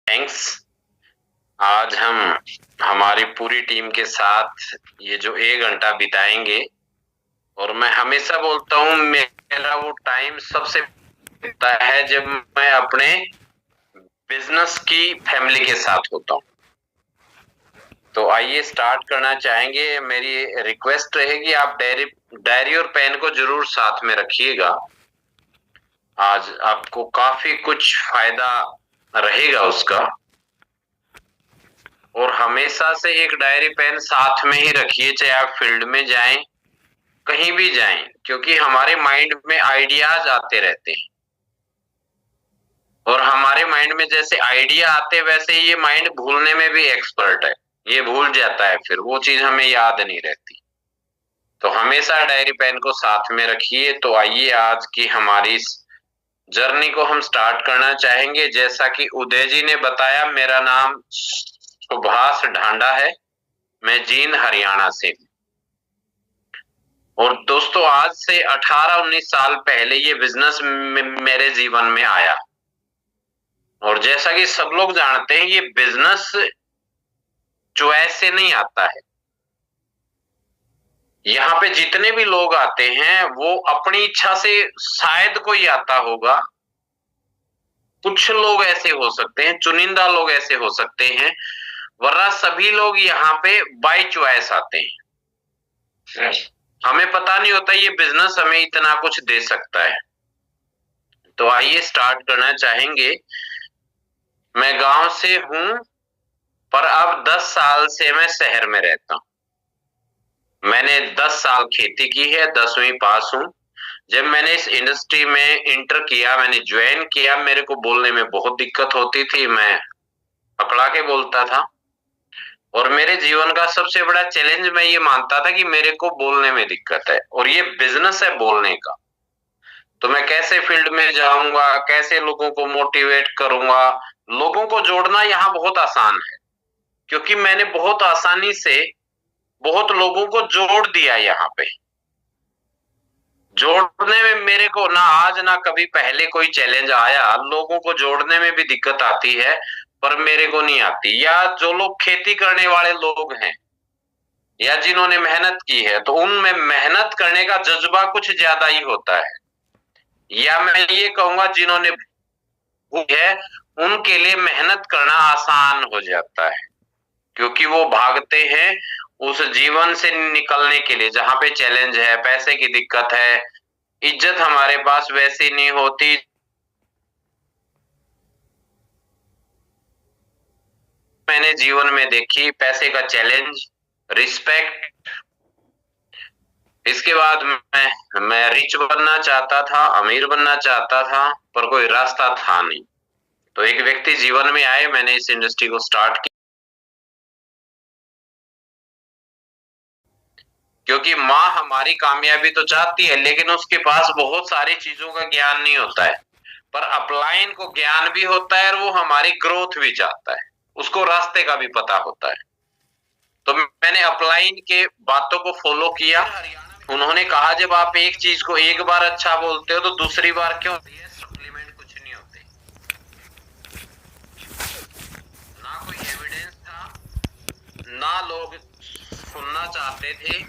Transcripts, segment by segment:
Thanks. आज हम हमारी पूरी टीम के साथ ये जो 1 घंटा बिताएंगे, और मैं हमेशा बोलता हूँ मेरा वो टाइम सबसे होता है जब मैं अपने बिजनेस की फैमिली के साथ होता हूँ। तो आइए स्टार्ट करना चाहेंगे। मेरी रिक्वेस्ट रहेगी, आप डायरी और पेन को जरूर साथ में रखिएगा। आज आपको काफी कुछ फायदा रहेगा उसका। और हमेशा से एक डायरी पेन साथ में ही रखिए, चाहे आप फील्ड में जाएं, कहीं भी जाएं, क्योंकि हमारे माइंड में आइडियाज आते रहते हैं। और हमारे माइंड में जैसे आइडिया आते वैसे ही ये माइंड भूलने में भी एक्सपर्ट है। ये भूल जाता है, फिर वो चीज हमें याद नहीं रहती। तो हमेशा डायरी पेन को साथ में रखिए। तो आइए आज की हमारी इस जर्नी को हम स्टार्ट करना चाहेंगे। जैसा कि उदय जी ने बताया, मेरा नाम सुभाष ढांडा है, मैं जींद हरियाणा से हूँ। और दोस्तों, आज से 18-19 साल पहले ये बिजनेस मेरे जीवन में आया। और जैसा कि सब लोग जानते हैं, ये बिजनेस चॉइस से नहीं आता है। यहाँ पे जितने भी लोग आते हैं वो अपनी इच्छा से शायद कोई आता होगा। कुछ लोग ऐसे हो सकते हैं, चुनिंदा लोग ऐसे हो सकते हैं, वरना सभी लोग यहाँ पे बाय चॉइस आते हैं। हमें पता नहीं होता ये बिजनेस हमें इतना कुछ दे सकता है। तो आइए स्टार्ट करना चाहेंगे। मैं गांव से हूं, पर अब 10 साल से मैं शहर में रहता हूं। मैंने 10 साल खेती की है, 10वीं पास हूं। जब मैंने इस इंडस्ट्री में इंटर किया, मैंने ज्वाइन किया, मेरे को बोलने में बहुत दिक्कत होती थी, मैं अकड़ा के बोलता था। और मेरे जीवन का सबसे बड़ा चैलेंज मैं ये मानता था कि मेरे को बोलने में दिक्कत है, और ये बिजनेस है बोलने का। तो मैं कैसे फील्ड में जाऊंगा, कैसे लोगों को मोटिवेट करूंगा। लोगों को जोड़ना यहाँ बहुत आसान है, क्योंकि मैंने बहुत आसानी से बहुत लोगों को जोड़ दिया। यहाँ पे जोड़ने में मेरे को ना आज ना कभी पहले कोई चैलेंज आया। लोगों को जोड़ने में भी दिक्कत आती है, पर मेरे को नहीं आती। या जो लोग खेती करने वाले लोग हैं या जिन्होंने मेहनत की है, तो उनमें मेहनत करने का जज्बा कुछ ज्यादा ही होता है। या मैं ये कहूंगा जिन्होंने है उनके लिए मेहनत करना आसान हो जाता है, क्योंकि वो भागते हैं उस जीवन से निकलने के लिए जहां पे चैलेंज है, पैसे की दिक्कत है, इज्जत हमारे पास वैसी नहीं होती। मैंने जीवन में देखी पैसे का चैलेंज, रिस्पेक्ट। इसके बाद मैं रिच बनना चाहता था, अमीर बनना चाहता था, पर कोई रास्ता था नहीं। तो एक व्यक्ति जीवन में आए, मैंने इस इंडस्ट्री को स्टार्ट किया। क्योंकि माँ हमारी कामयाबी तो चाहती है, लेकिन उसके पास बहुत सारी चीजों का ज्ञान नहीं होता है। पर अपलाइन को ज्ञान भी होता है, और वो हमारी ग्रोथ भी चाहता है, उसको रास्ते का भी पता होता है। तो मैंने अपलाइन के बातों को फॉलो किया। उन्होंने कहा, जब आप एक चीज को एक बार अच्छा बोलते हो तो दूसरी बार क्यों? सप्लीमेंट कुछ नहीं होते, ना कोई एविडेंस था, ना लोग सुनना चाहते थे।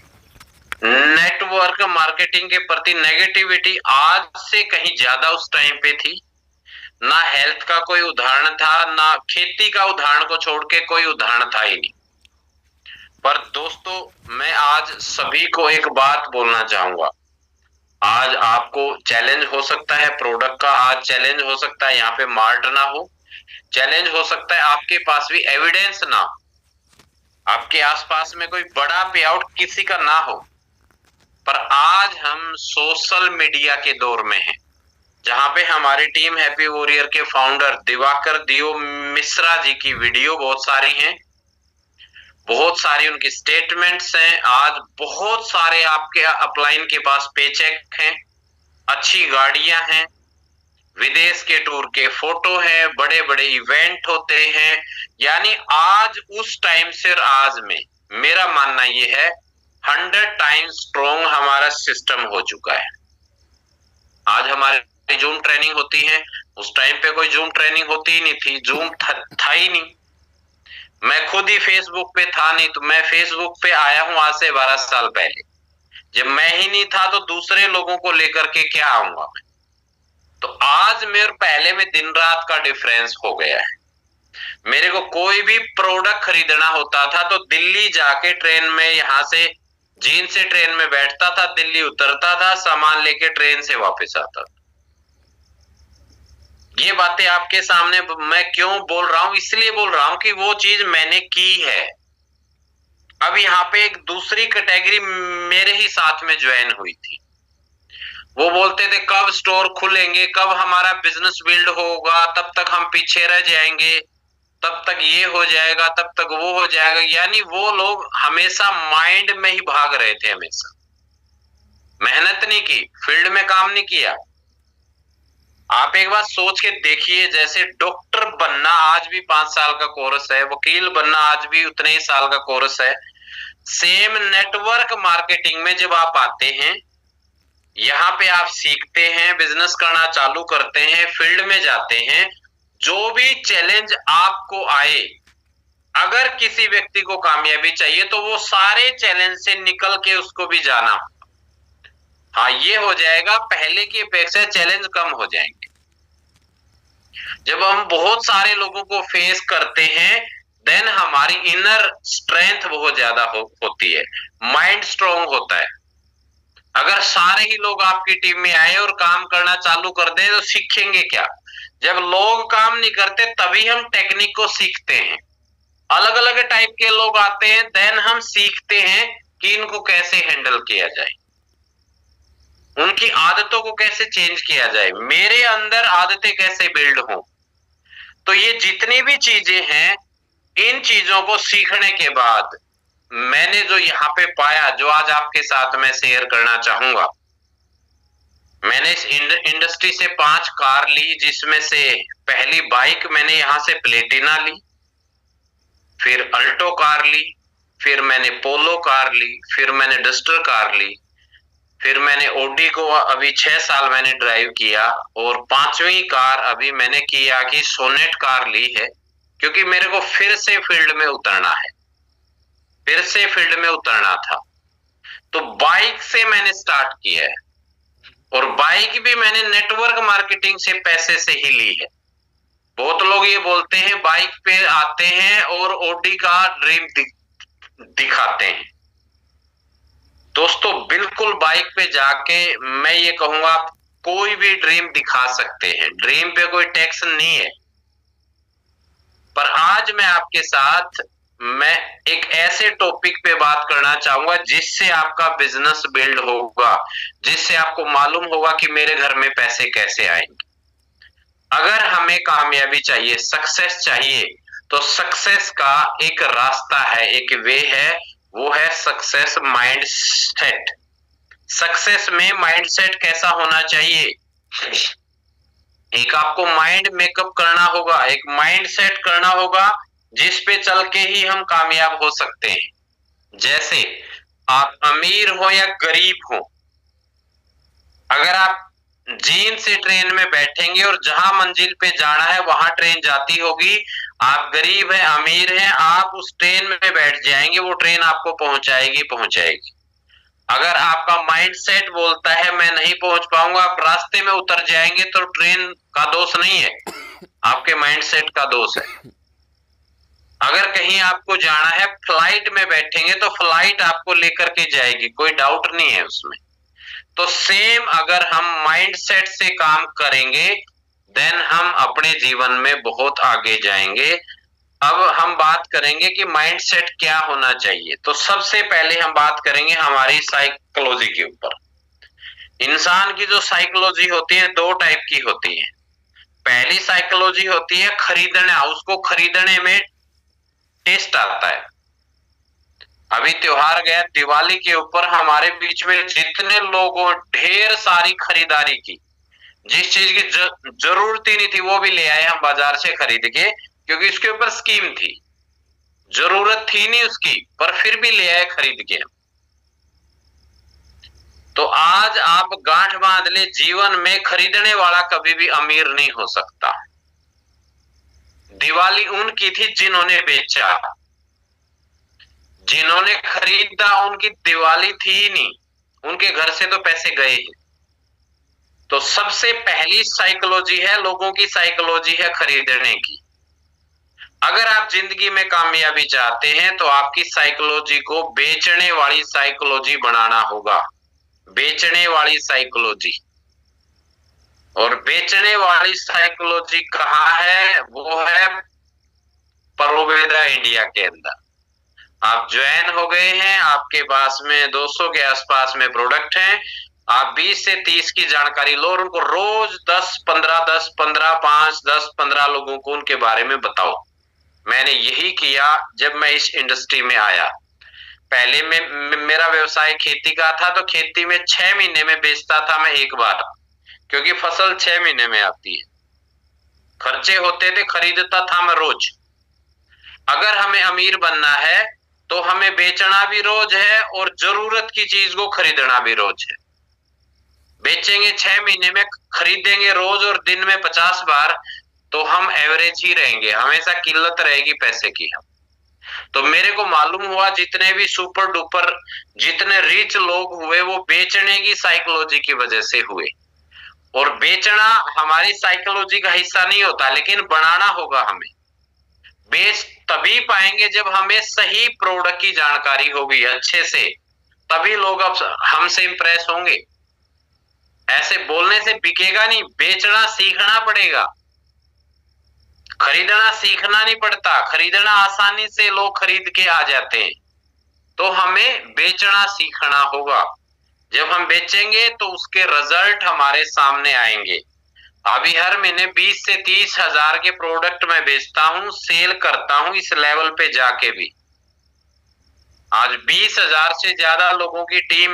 नेटवर्क मार्केटिंग के प्रति नेगेटिविटी आज से कहीं ज्यादा उस टाइम पे थी। ना हेल्थ का कोई उदाहरण था, ना खेती का उदाहरण को छोड़ के कोई उदाहरण था ही नहीं। पर दोस्तों, मैं आज सभी को एक बात बोलना चाहूंगा। आज आपको चैलेंज हो सकता है प्रोडक्ट का, आज चैलेंज हो सकता है यहाँ पे मार्ट ना हो, चैलेंज हो सकता है आपके पास भी एविडेंस ना हो, आपके आसपास में कोई बड़ा पे आउट किसी का ना हो। पर आज हम सोशल मीडिया के दौर में हैं, जहां पे हमारी टीम हैप्पी वॉरियर के फाउंडर दिवाकर दियो मिश्रा जी की वीडियो बहुत सारी हैं, बहुत सारी उनकी स्टेटमेंट्स हैं। आज बहुत सारे आपके अपलाइन के पास पेचेक हैं, अच्छी गाड़ियां हैं, विदेश के टूर के फोटो हैं, बड़े बड़े इवेंट होते हैं। यानी आज उस टाइम से आज में मेरा मानना ये है 100 टाइम्स स्ट्रॉन्ग हमारा सिस्टम हो चुका है। आज हमारी जूम ट्रेनिंग होती है, उस टाइम पे कोई जूम ट्रेनिंग होती ही नहीं थी, जूम था ही नहीं। मैं खुद ही फेसबुक पे था नहीं, तो मैं फेसबुक पे आया हूं आज से 12 साल पहले। जब मैं ही नहीं था तो दूसरे लोगों को लेकर के क्या आऊंगा मैं। तो आज मेरे पहले में दिन रात का डिफरेंस हो गया है। मेरे को कोई भी प्रोडक्ट खरीदना होता था तो दिल्ली जाके ट्रेन में, यहां से जींद से ट्रेन में बैठता था, दिल्ली उतरता था, सामान लेके ट्रेन से वापस आता था। ये बातें आपके सामने मैं क्यों बोल रहा हूं, इसलिए बोल रहा हूं कि वो चीज मैंने की है। अब यहाँ पे एक दूसरी कैटेगरी मेरे ही साथ में ज्वाइन हुई थी। वो बोलते थे कब स्टोर खुलेंगे, कब हमारा बिजनेस बिल्ड होगा, तब तक हम पीछे रह जाएंगे, तब तक ये हो जाएगा, तब तक वो हो जाएगा। यानी वो लोग हमेशा माइंड में ही भाग रहे थे, हमेशा मेहनत नहीं की, फील्ड में काम नहीं किया। आप एक बार सोच के देखिए, जैसे डॉक्टर बनना आज भी 5 साल का कोर्स है, वकील बनना आज भी उतने ही साल का कोर्स है। सेम नेटवर्क मार्केटिंग में जब आप आते हैं, यहाँ पे आप सीखते हैं, बिजनेस करना चालू करते हैं, फील्ड में जाते हैं, जो भी चैलेंज आपको आए, अगर किसी व्यक्ति को कामयाबी चाहिए तो वो सारे चैलेंज से निकल के उसको भी जाना। हाँ, ये हो जाएगा, पहले की अपेक्षा चैलेंज कम हो जाएंगे। जब हम बहुत सारे लोगों को फेस करते हैं, देन हमारी इनर स्ट्रेंथ बहुत ज्यादा होती है, माइंड स्ट्रोंग होता है। अगर सारे ही लोग आपकी टीम में आए और काम करना चालू कर दें तो सीखेंगे क्या? जब लोग काम नहीं करते तभी हम टेक्निक को सीखते हैं। अलग अलग टाइप के लोग आते हैं, देन हम सीखते हैं कि इनको कैसे हैंडल किया जाए, उनकी आदतों को कैसे चेंज किया जाए, मेरे अंदर आदतें कैसे बिल्ड हो। तो ये जितनी भी चीजें हैं, इन चीजों को सीखने के बाद मैंने जो यहाँ पे पाया, जो आज आपके साथ में शेयर करना चाहूंगा। मैंने इस इंडस्ट्री से 5 कार ली, जिसमें से पहली बाइक मैंने यहाँ से प्लेटिना ली, फिर अल्टो कार ली, फिर मैंने पोलो कार ली, फिर मैंने डस्टर कार ली, फिर मैंने ओडी को अभी 6 साल मैंने ड्राइव किया, और 5वीं कार अभी मैंने किया कि सोनेट कार ली है, क्योंकि मेरे को फिर से फील्ड में उतरना है, फिर से फील्ड में उतरना था। तो बाइक से मैंने स्टार्ट किया है, और बाइक भी मैंने नेटवर्क मार्केटिंग से पैसे से ही ली है। बहुत लोग ये बोलते हैं बाइक पे आते हैं और ओडी का ड्रीम दिखाते हैं। दोस्तों, बिल्कुल बाइक पे जाके मैं ये कहूंगा, आप कोई भी ड्रीम दिखा सकते हैं, ड्रीम पे कोई टैक्स नहीं है। पर आज मैं आपके साथ मैं एक ऐसे टॉपिक पे बात करना चाहूंगा जिससे आपका बिजनेस बिल्ड होगा, जिससे आपको मालूम होगा कि मेरे घर में पैसे कैसे आएंगे। अगर हमें कामयाबी चाहिए, सक्सेस चाहिए, तो सक्सेस का एक रास्ता है, एक वे है, वो है सक्सेस माइंड सेट। सक्सेस में माइंड सेट कैसा होना चाहिए? एक आपको माइंड मेकअप करना होगा, एक माइंड सेट करना होगा जिस पे चल के ही हम कामयाब हो सकते हैं। जैसे आप अमीर हो या गरीब हो, अगर आप जींद से ट्रेन में बैठेंगे और जहां मंजिल पे जाना है वहां ट्रेन जाती होगी, आप गरीब हैं, अमीर हैं, आप उस ट्रेन में बैठ जाएंगे, वो ट्रेन आपको पहुंचाएगी। अगर आपका माइंड सेट बोलता है मैं नहीं पहुंच पाऊंगा, आप रास्ते में उतर जाएंगे, तो ट्रेन का दोष नहीं है, आपके माइंड सेट का दोष है। अगर कहीं आपको जाना है, फ्लाइट में बैठेंगे तो फ्लाइट आपको लेकर के जाएगी, कोई डाउट नहीं है उसमें। तो सेम अगर हम माइंड सेट से काम करेंगे, देन हम अपने जीवन में बहुत आगे जाएंगे। अब हम बात करेंगे कि माइंड सेट क्या होना चाहिए। तो सबसे पहले हम बात करेंगे हमारी साइकोलॉजी के ऊपर। इंसान की जो साइकोलॉजी होती है, 2 टाइप की होती है। पहली साइकोलॉजी होती है खरीदना, उसको खरीदने में टेस्ट आता है। अभी त्योहार गया, दिवाली के ऊपर हमारे बीच में जितने लोगों ढेर सारी खरीदारी की, जिस चीज की जरूरत ही नहीं थी वो भी ले आए हम बाजार से खरीद के, क्योंकि उसके ऊपर स्कीम थी, जरूरत थी नहीं उसकी, पर फिर भी ले आए खरीद के। तो आज आप गांठ बांध ले, जीवन में खरीदने वाला कभी भी अमीर नहीं हो सकता। दिवाली उनकी थी जिन्होंने बेचा, जिन्होंने खरीदा उनकी दिवाली थी ही नहीं, उनके घर से तो पैसे गए ही। तो सबसे पहली साइकोलॉजी है, लोगों की साइकोलॉजी है खरीदने की। अगर आप जिंदगी में कामयाबी चाहते हैं तो आपकी साइकोलॉजी को बेचने वाली साइकोलॉजी बनाना होगा, बेचने वाली साइकोलॉजी। और बेचने वाली साइकोलॉजी कहाँ है? वो है प्रोवेदा इंडिया के अंदर। आप ज्वाइन हो गए हैं, आपके पास में 200 के आसपास में प्रोडक्ट हैं, आप 20 से 30 की जानकारी लो और उनको रोज 10-15 5-10-15 लोगों को उनके बारे में बताओ। मैंने यही किया जब मैं इस इंडस्ट्री में आया। पहले में मेरा व्यवसाय खेती का था, तो खेती में 6 महीने में बेचता था मैं एक बार, क्योंकि फसल 6 महीने में आती है। खर्चे होते थे, खरीदता था मैं रोज। अगर हमें अमीर बनना है तो हमें बेचना भी रोज है और जरूरत की चीज को खरीदना भी रोज है। बेचेंगे 6 महीने में, खरीदेंगे रोज और दिन में 50 बार, तो हम एवरेज ही रहेंगे, हमेशा किल्लत रहेगी पैसे की। हम तो मेरे को मालूम हुआ जितने भी सुपर डुपर, जितने रिच लोग हुए वो बेचने की साइकोलॉजी की वजह से हुए। और बेचना हमारी साइकोलॉजी का हिस्सा नहीं होता, लेकिन बनाना होगा हमें। बेच तभी पाएंगे जब हमें सही प्रोडक्ट की जानकारी होगी अच्छे से, तभी लोग अब हमसे इंप्रेस होंगे। ऐसे बोलने से बिकेगा नहीं, बेचना सीखना पड़ेगा। खरीदना सीखना नहीं पड़ता, खरीदना आसानी से लोग खरीद के आ जाते हैं। तो हमें बेचना सीखना होगा। जब हम बेचेंगे तो उसके रिजल्ट हमारे सामने आएंगे। अभी हर महीने 20 से 30 हजार के प्रोडक्ट मैं बेचता हूं, सेल करता हूं इस लेवल पे जाके भी। आज 20 हजार से ज्यादा लोगों की टीम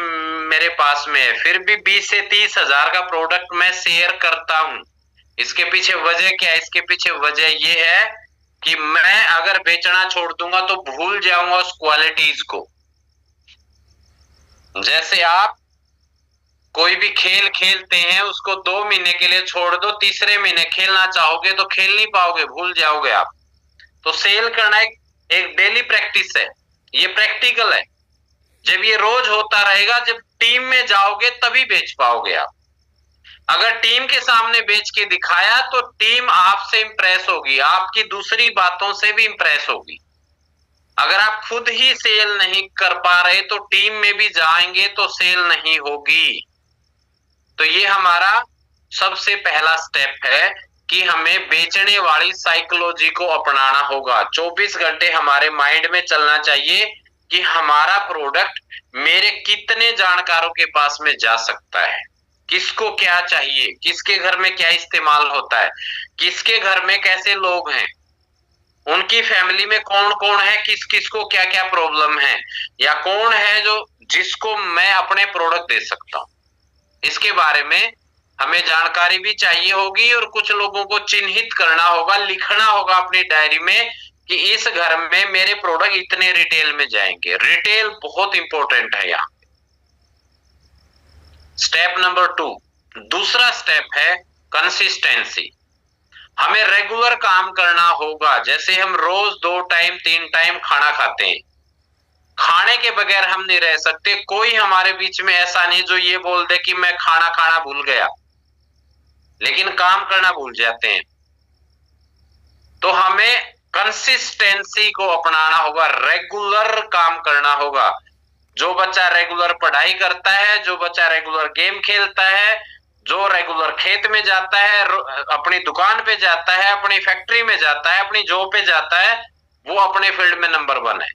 मेरे पास में है, फिर भी 20 से 30 हजार का प्रोडक्ट मैं शेयर करता हूं। इसके पीछे वजह क्या है? इसके पीछे वजह ये है कि मैं अगर बेचना छोड़ दूंगा तो भूल जाऊंगा उस क्वालिटीज को। जैसे आप कोई भी खेल खेलते हैं, उसको 2 महीने के लिए छोड़ दो, तीसरे महीने खेलना चाहोगे तो खेल नहीं पाओगे, भूल जाओगे आप। तो सेल करना एक डेली प्रैक्टिस है, ये प्रैक्टिकल है। जब ये रोज होता रहेगा, जब टीम में जाओगे तभी बेच पाओगे आप। अगर टीम के सामने बेच के दिखाया तो टीम आपसे इंप्रेस होगी, आपकी दूसरी बातों से भी इंप्रेस होगी। अगर आप खुद ही सेल नहीं कर पा रहे तो टीम में भी जाएंगे तो सेल नहीं होगी। तो ये हमारा सबसे पहला स्टेप है कि हमें बेचने वाली साइकोलॉजी को अपनाना होगा। 24 घंटे हमारे माइंड में चलना चाहिए कि हमारा प्रोडक्ट मेरे कितने जानकारों के पास में जा सकता है, किसको क्या चाहिए, किसके घर में क्या इस्तेमाल होता है, किसके घर में कैसे लोग हैं, उनकी फैमिली में कौन कौन है, किस किस को क्या क्या प्रॉब्लम है, या कौन है जो जिसको मैं अपने प्रोडक्ट दे सकता हूं। इसके बारे में हमें जानकारी भी चाहिए होगी और कुछ लोगों को चिन्हित करना होगा, लिखना होगा अपनी डायरी में कि इस घर में मेरे प्रोडक्ट इतने रिटेल में जाएंगे। रिटेल बहुत इंपॉर्टेंट है यहाँ। स्टेप नंबर 2, दूसरा स्टेप है कंसिस्टेंसी। हमें रेगुलर काम करना होगा। जैसे हम रोज 2 टाइम 3 टाइम खाना खाते हैं, खाने के बगैर हम नहीं रह सकते। कोई हमारे बीच में ऐसा नहीं जो ये बोल दे कि मैं खाना खाना भूल गया, लेकिन काम करना भूल जाते हैं। तो हमें कंसिस्टेंसी को अपनाना होगा, रेगुलर काम करना होगा। जो बच्चा रेगुलर पढ़ाई करता है, जो बच्चा रेगुलर गेम खेलता है, जो रेगुलर खेत में जाता है, अपनी दुकान पे जाता है, अपनी फैक्ट्री में जाता है, अपनी जॉब पे जाता है, वो अपने फील्ड में नंबर 1 है।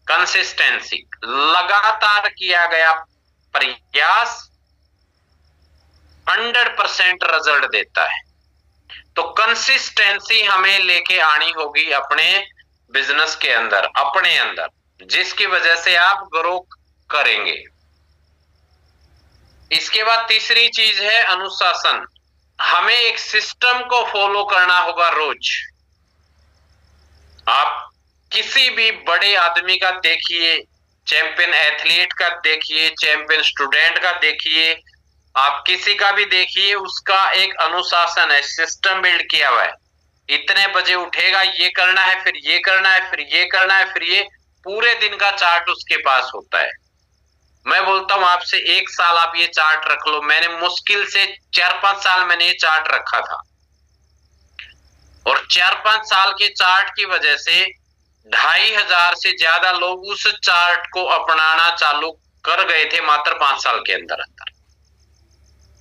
कंसिस्टेंसी, लगातार किया गया प्रयास 100% रिजल्ट देता है। तो कंसिस्टेंसी हमें लेके आनी होगी अपने बिजनेस के अंदर, अपने अंदर, जिसकी वजह से आप ग्रो करेंगे। इसके बाद तीसरी चीज है अनुशासन। हमें एक सिस्टम को फॉलो करना होगा रोज। आप किसी भी बड़े आदमी का देखिए, चैंपियन एथलीट का देखिए, चैंपियन स्टूडेंट का देखिए, आप किसी का भी देखिए, उसका एक अनुशासन है, सिस्टम बिल्ड किया हुआ है। इतने बजे उठेगा, ये करना है, फिर ये करना है, फिर ये करना है, फिर ये, पूरे दिन का चार्ट उसके पास होता है। मैं बोलता हूं आपसे, 1 साल आप ये चार्ट रख लो। मैंने मुश्किल से 4-5 साल मैंने ये चार्ट रखा था, और 4-5 साल के चार्ट की वजह से 2500 से ज्यादा लोग उस चार्ट को अपनाना चालू कर गए थे मात्र 5 साल के अंदर अंदर।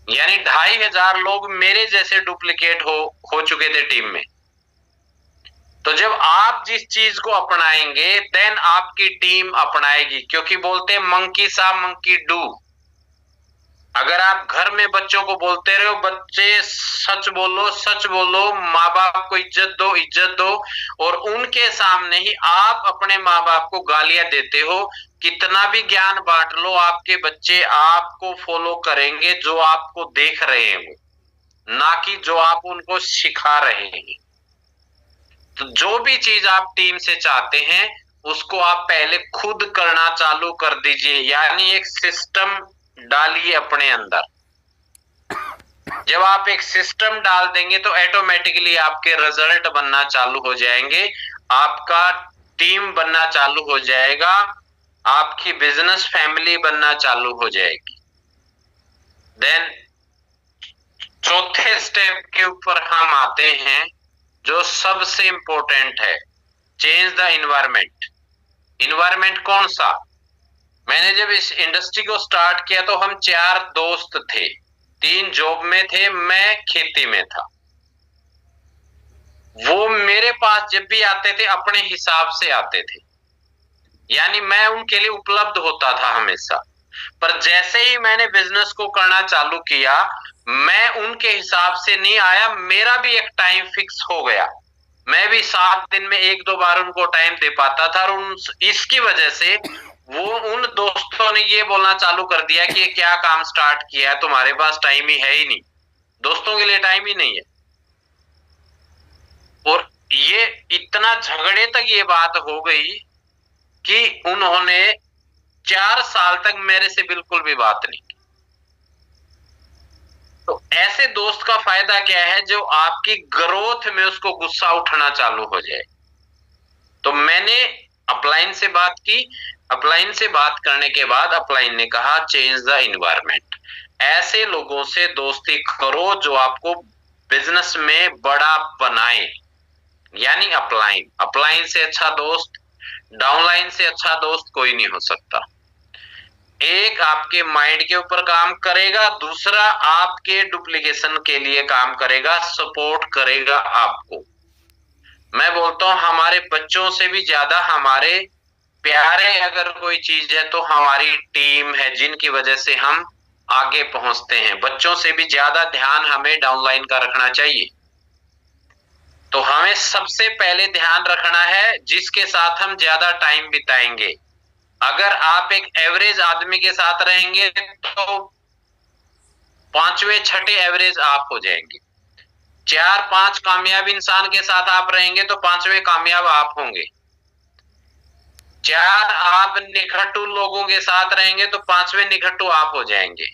यानी 2500 लोग मेरे जैसे डुप्लीकेट हो चुके थे टीम में। तो जब आप जिस चीज को अपनाएंगे, देन आपकी टीम अपनाएगी, क्योंकि बोलते हैं मंकी सा मंकी डू। अगर आप घर में बच्चों को बोलते रहो, बच्चे सच बोलो सच बोलो, माँ बाप को इज्जत दो इज्जत दो, और उनके सामने ही आप अपने माँ बाप को गालियां देते हो, कितना भी ज्ञान बांट लो, आपके बच्चे आपको फॉलो करेंगे जो आपको देख रहे हैं वो, ना कि जो आप उनको सिखा रहे हैं। तो जो भी चीज आप टीम से चाहते हैं, उसको आप पहले खुद करना चालू कर दीजिए, यानी एक सिस्टम डालिए अपने अंदर। जब आप एक सिस्टम डाल देंगे तो ऑटोमेटिकली आपके रिजल्ट बनना चालू हो जाएंगे, आपका टीम बनना चालू हो जाएगा, आपकी बिजनेस फैमिली बनना चालू हो जाएगी। देन चौथे स्टेप के ऊपर हम आते हैं, जो सबसे इंपॉर्टेंट है, चेंज द इन्वायरमेंट। इन्वायरमेंट कौन सा? मैंने जब इस इंडस्ट्री को स्टार्ट किया तो हम 4 दोस्त थे, 3 जॉब में थे, मैं खेती में था। वो मेरे पास जब भी आते थे अपने हिसाब से आते थे, यानी मैं उनके लिए उपलब्ध होता था हमेशा। पर जैसे ही मैंने बिजनेस को करना चालू किया, मैं उनके हिसाब से नहीं आया, मेरा भी एक टाइम फिक्स हो गया। मैं भी 7 दिन में 1-2 बार उनको टाइम दे पाता था, और इसकी वजह से वो उन दोस्तों ने ये बोलना चालू कर दिया कि क्या काम स्टार्ट किया है, तुम्हारे पास टाइम ही है ही नहीं, दोस्तों के लिए टाइम ही नहीं है। और ये इतना झगड़े तक ये बात हो गई कि उन्होंने 4 साल तक मेरे से बिल्कुल भी बात नहीं की। तो ऐसे दोस्त का फायदा क्या है, जो आपकी ग्रोथ में उसको गुस्सा उठना चालू हो जाए। तो मैंने अपलाइन से बात की, अपलाइन से बात करने के बाद अपलाइन ने कहा चेंज द इन्वायरमेंट। ऐसे लोगों से दोस्ती करो जो आपको बिजनेस में बड़ा बनाए, यानी अपलाइन। अपलाइन से अच्छा दोस्त, डाउनलाइन से अच्छा दोस्त कोई नहीं हो सकता। एक आपके माइंड के ऊपर काम करेगा, दूसरा आपके डुप्लीकेशन के लिए काम करेगा, सपोर्ट करेगा आपको। मैं बोलता हूं हमारे बच्चों से भी ज्यादा हमारे प्यारे अगर कोई चीज है तो हमारी टीम है, जिनकी वजह से हम आगे पहुंचते हैं। बच्चों से भी ज्यादा ध्यान हमें डाउनलाइन का रखना चाहिए। तो हमें सबसे पहले ध्यान रखना है जिसके साथ हम ज्यादा टाइम बिताएंगे। अगर आप एक एवरेज आदमी के साथ रहेंगे तो 5वें 6ठे एवरेज आप हो जाएंगे। 4-5 कामयाब इंसान के साथ आप रहेंगे तो 5वें कामयाब आप होंगे। 4 आप निखट्टू लोगों के साथ रहेंगे तो 5वें निखट्टू आप हो जाएंगे।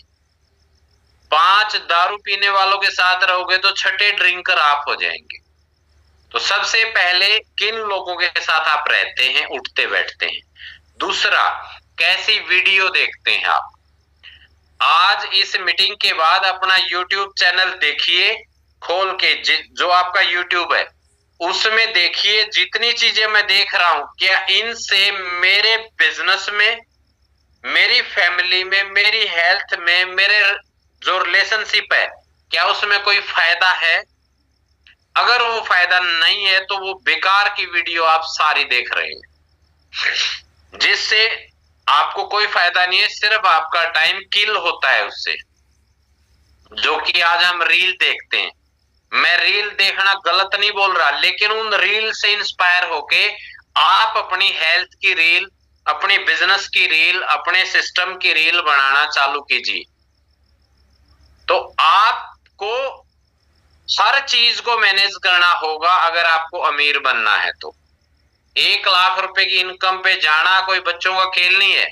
5 दारू पीने वालों के साथ रहोगे तो 6ठे ड्रिंकर आप हो जाएंगे। तो सबसे पहले किन लोगों के साथ आप रहते हैं, उठते बैठते हैं। दूसरा, कैसी वीडियो देखते हैं आप। आज इस मीटिंग के बाद अपना YouTube चैनल देखिए खोल के, जो आपका YouTube है उसमें देखिए, जितनी चीजें मैं देख रहा हूं, क्या इनसे मेरे बिजनेस में, मेरी फैमिली में, मेरी हेल्थ में, मेरे जो रिलेशनशिप है, क्या उसमें कोई फायदा है। अगर वो फायदा नहीं है तो वो बेकार की वीडियो आप सारी देख रहे हैं, जिससे आपको कोई फायदा नहीं है, सिर्फ आपका टाइम किल होता है उससे। जो कि आज हम रील देखते हैं, मैं रील देखना गलत नहीं बोल रहा, लेकिन उन रील से इंस्पायर होके आप अपनी हेल्थ की रील, अपनी बिजनेस की रील, अपने सिस्टम की रील बनाना चालू कीजिए। तो आपको हर चीज को मैनेज करना होगा अगर आपको अमीर बनना है तो। 1 लाख रुपए की इनकम पे जाना कोई बच्चों का खेल नहीं है।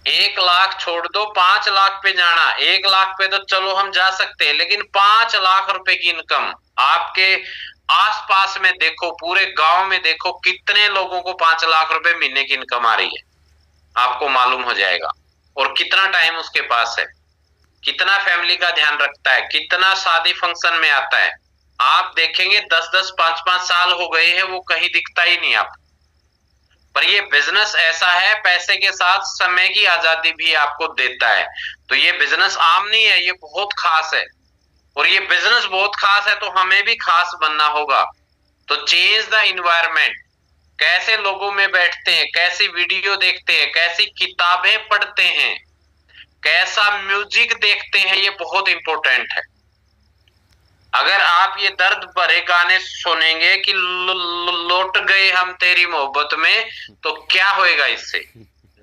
1 लाख छोड़ दो, 5 लाख पे जाना। 1 लाख पे तो चलो हम जा सकते हैं, लेकिन 5 लाख रुपए की इनकम आपके आसपास में देखो, पूरे गांव में देखो कितने लोगों को 5 लाख रुपए महीने की इनकम आ रही है, आपको मालूम हो जाएगा। और कितना टाइम उसके पास है, कितना फैमिली का ध्यान रखता है, कितना शादी फंक्शन में आता है। आप देखेंगे 10-10, 5-5 साल हो गए हैं, वो कहीं दिखता ही नहीं आप। पर ये बिजनेस ऐसा है, पैसे के साथ समय की आजादी भी आपको देता है। तो ये बिजनेस आम नहीं है, ये बहुत खास है। और ये बिजनेस बहुत खास है तो हमें भी खास बनना होगा। तो चेंज द इन्वायरमेंट। कैसे लोगों में बैठते हैं, कैसी वीडियो देखते हैं, कैसी किताबें पढ़ते हैं, कैसा म्यूजिक देखते हैं, ये बहुत इंपॉर्टेंट है। अगर आप ये दर्द भरे गाने सुनेंगे कि लौट गए हम तेरी मोहब्बत में, तो क्या होएगा इससे?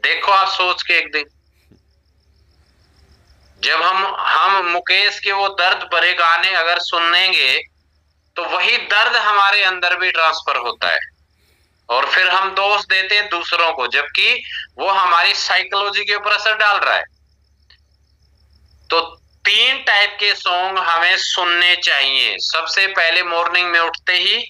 देखो आप सोच के एक दिन, जब हम मुकेश के वो दर्द भरे गाने अगर सुनेंगे तो वही दर्द हमारे अंदर भी ट्रांसफर होता है, और फिर हम दोष देते हैं दूसरों को, जबकि वो हमारी साइकोलॉजी के ऊपर असर डाल रहा है। तो 3 टाइप के सॉन्ग हमें सुनने चाहिए। सबसे पहले मॉर्निंग में उठते ही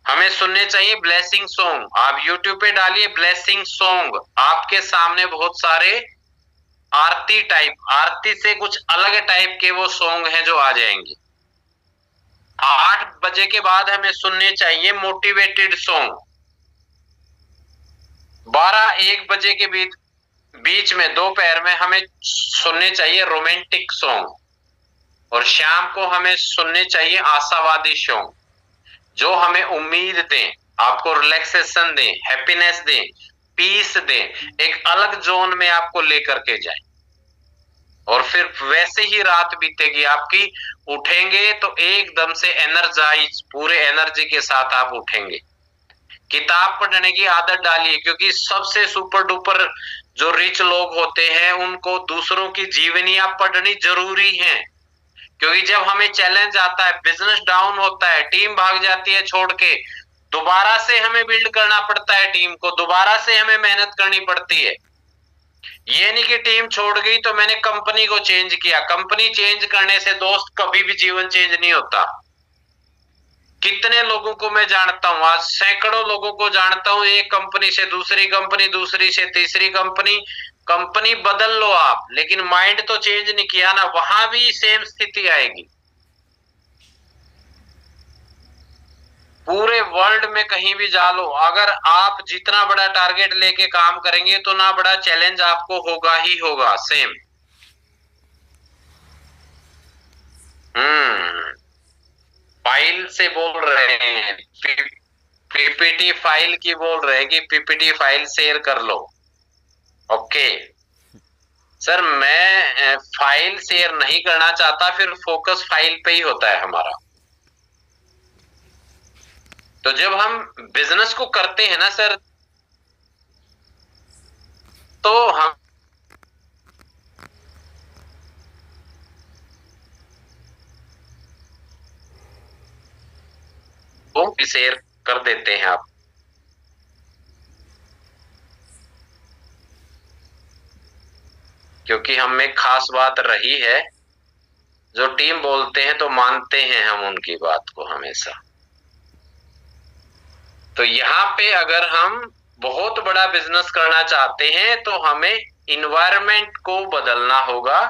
हमें सुनने चाहिए ब्लेसिंग सॉन्ग। आप यूट्यूब पे डालिए ब्लेसिंग सॉन्ग, आपके सामने बहुत सारे आरती टाइप, आरती से कुछ अलग टाइप के वो सॉन्ग हैं जो आ जाएंगे। 8 बजे के बाद हमें सुनने चाहिए मोटिवेटेड सॉन्ग। 12-1 बजे के बीच में दोपहर में हमें सुनने चाहिए रोमांटिक सॉन्ग। और शाम को हमें सुनने चाहिए आशावादी सॉन्ग, जो हमें उम्मीद दें, आपको रिलैक्सेशन दें, हैप्पीनेस दें, पीस दें, एक अलग जोन में आपको लेकर के जाए। और फिर वैसे ही रात बीतेगी आपकी, उठेंगे तो एकदम से एनर्जाइज, पूरे एनर्जी के साथ आप उठेंगे। किताब पढ़ने की आदत डालिए, क्योंकि सबसे सुपर डुपर जो रिच लोग होते हैं उनको दूसरों की जीवनियां पढ़नी जरूरी है। क्योंकि जब हमें चैलेंज आता है, बिजनेस डाउन होता है, टीम भाग जाती है छोड़ के, दोबारा से हमें बिल्ड करना पड़ता है टीम को, दोबारा से हमें मेहनत करनी पड़ती है। ये नहीं कि टीम छोड़ गई तो मैंने कंपनी को चेंज किया। कंपनी चेंज करने से दोस्त कभी भी जीवन चेंज नहीं होता। कितने लोगों को मैं जानता हूं, आज सैकड़ों लोगों को जानता हूं, एक कंपनी से दूसरी कंपनी, दूसरी से तीसरी कंपनी, कंपनी बदल लो आप, लेकिन माइंड तो चेंज नहीं किया ना, वहां भी सेम स्थिति आएगी। पूरे वर्ल्ड में कहीं भी जा लो, अगर आप जितना बड़ा टारगेट लेके काम करेंगे तो ना बड़ा चैलेंज आपको होगा ही होगा, सेम। फाइल से बोल रहे हैं, पीपीटी फाइल की बोल रहे हैं कि पीपीटी फाइल शेयर कर लो। ओके सर, मैं फाइल शेयर नहीं करना चाहता, फिर फोकस फाइल पे ही होता है हमारा। तो जब हम बिजनेस को करते हैं ना सर, तो हम भी शेयर कर देते हैं आप। क्योंकि हम में खास बात रही है, जो टीम बोलते हैं तो मानते हैं हम उनकी बात को हमेशा। तो यहाँ पे अगर हम बहुत बड़ा बिजनेस करना चाहते हैं तो हमें इन्वायरमेंट को बदलना होगा,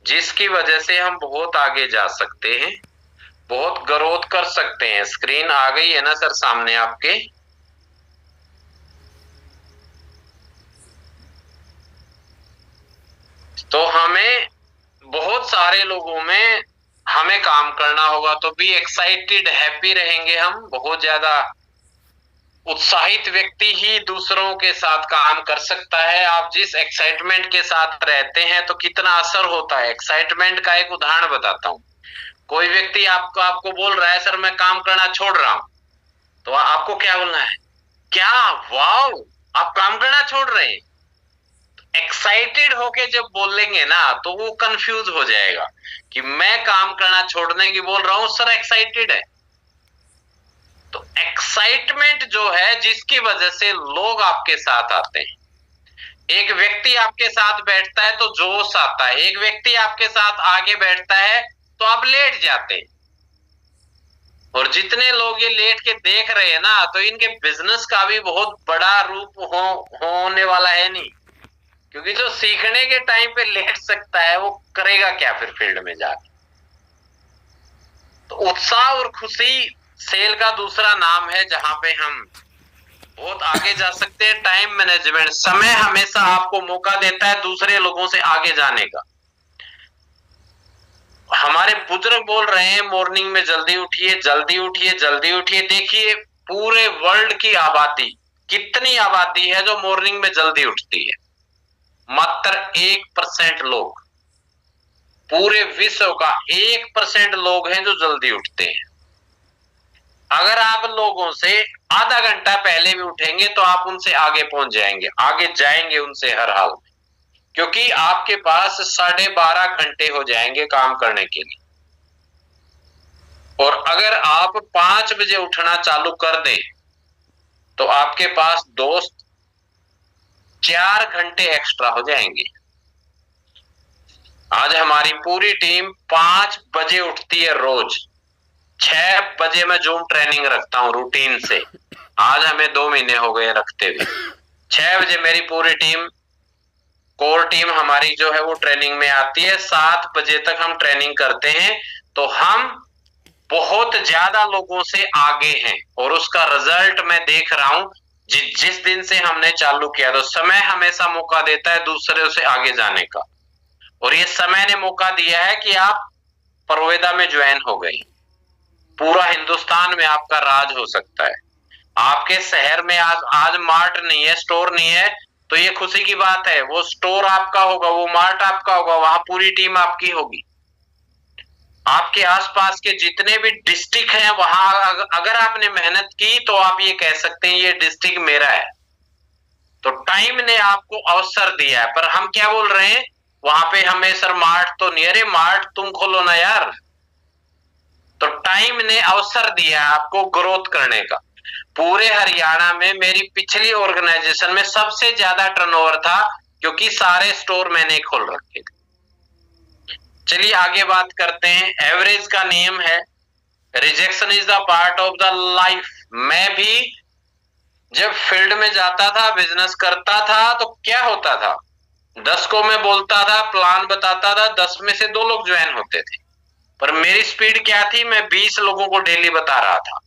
जिसकी वजह से हम बहुत आगे जा सकते हैं, बहुत ग्रोथ कर सकते हैं। स्क्रीन आ गई है ना सर सामने आपके? तो हमें बहुत सारे लोगों में हमें काम करना होगा, तो भी एक्साइटेड, हैप्पी रहेंगे हम। बहुत ज्यादा उत्साहित व्यक्ति ही दूसरों के साथ काम कर सकता है। आप जिस एक्साइटमेंट के साथ रहते हैं तो कितना असर होता है। एक्साइटमेंट का एक उदाहरण बताता हूँ। कोई व्यक्ति आपको बोल रहा है सर मैं काम करना छोड़ रहा हूं, तो आपको क्या बोलना है? क्या वाओ, आप काम करना छोड़ रहे हैं? एक्साइटेड होके जब बोलेंगे ना तो वो कंफ्यूज हो जाएगा कि मैं काम करना छोड़ने की बोल रहा हूं सर, एक्साइटेड है। तो एक्साइटमेंट जो है जिसकी वजह से लोग आपके साथ आते हैं। एक व्यक्ति आपके साथ बैठता है तो जोश आता है, एक व्यक्ति आपके साथ आगे बैठता है तो आप लेट जाते हैं। और जितने लोग ये लेट के देख रहे हैं ना, तो इनके बिजनेस का भी बहुत बड़ा रूप होने वाला है नहीं, क्योंकि जो सीखने के टाइम पे लेट सकता है वो करेगा क्या फिर फील्ड में जाके। तो उत्साह और खुशी सेल का दूसरा नाम है, जहां पे हम बहुत आगे जा सकते हैं। टाइम मैनेजमेंट, समय हमेशा आपको मौका देता है दूसरे लोगों से आगे जाने का। हमारे बुजुर्ग बोल रहे हैं मॉर्निंग में जल्दी उठिए, जल्दी उठिए, जल्दी उठिए। देखिए पूरे वर्ल्ड की आबादी, कितनी आबादी है जो मॉर्निंग में जल्दी उठती है? मात्र 1% लोग। पूरे विश्व का 1% लोग हैं जो जल्दी उठते हैं। अगर आप लोगों से आधा घंटा पहले भी उठेंगे तो आप उनसे आगे पहुंच जाएंगे, आगे जाएंगे उनसे हर हाल में, क्योंकि आपके पास 12.5 घंटे हो जाएंगे काम करने के लिए। और अगर आप 5 बजे उठना चालू कर दें तो आपके पास दोस्त 4 घंटे एक्स्ट्रा हो जाएंगे। आज हमारी पूरी टीम 5 बजे उठती है रोज। 6 बजे मैं जूम ट्रेनिंग रखता हूं रूटीन से। आज हमें 2 महीने हो गए रखते हुए। 6 बजे मेरी पूरी टीम, कोर टीम हमारी जो है वो ट्रेनिंग में आती है। 7 बजे तक हम ट्रेनिंग करते हैं। तो हम बहुत ज्यादा लोगों से आगे हैं और उसका रिजल्ट मैं देख रहा हूं। जिस दिन से हमने चालू किया, तो समय हमेशा मौका देता है दूसरे से आगे जाने का। और ये समय ने मौका दिया है कि आप परोवेदा में ज्वाइन हो गई। पूरा हिंदुस्तान में आपका राज हो सकता है। आपके शहर में आज मार्ट नहीं है, स्टोर नहीं है, तो ये खुशी की बात है। वो स्टोर आपका होगा, वो मार्ट आपका होगा, वहां पूरी टीम आपकी होगी। आपके आसपास के जितने भी डिस्ट्रिक्ट हैं, वहां अगर आपने मेहनत की तो आप ये कह सकते हैं ये डिस्ट्रिक्ट मेरा है। तो टाइम ने आपको अवसर दिया है। पर हम क्या बोल रहे हैं, वहां पे हमें सर मार्ट तो नहीं। अरे मार्ट तुम खोलो ना यार। तो टाइम ने अवसर दिया है आपको ग्रोथ करने का। पूरे हरियाणा में मेरी पिछली ऑर्गेनाइजेशन में सबसे ज्यादा टर्नओवर था, क्योंकि सारे स्टोर मैंने खोल रखे थे। चलिए आगे बात करते हैं। एवरेज का नियम है, rejection is the part of the life. मैं भी जब फील्ड में जाता था, बिजनेस करता था, तो क्या होता था, 10 को मैं बोलता था, प्लान बताता था, 10 में से 2 लोग ज्वाइन होते थे। पर मेरी स्पीड क्या थी, मैं 20 लोगों को डेली बता रहा था।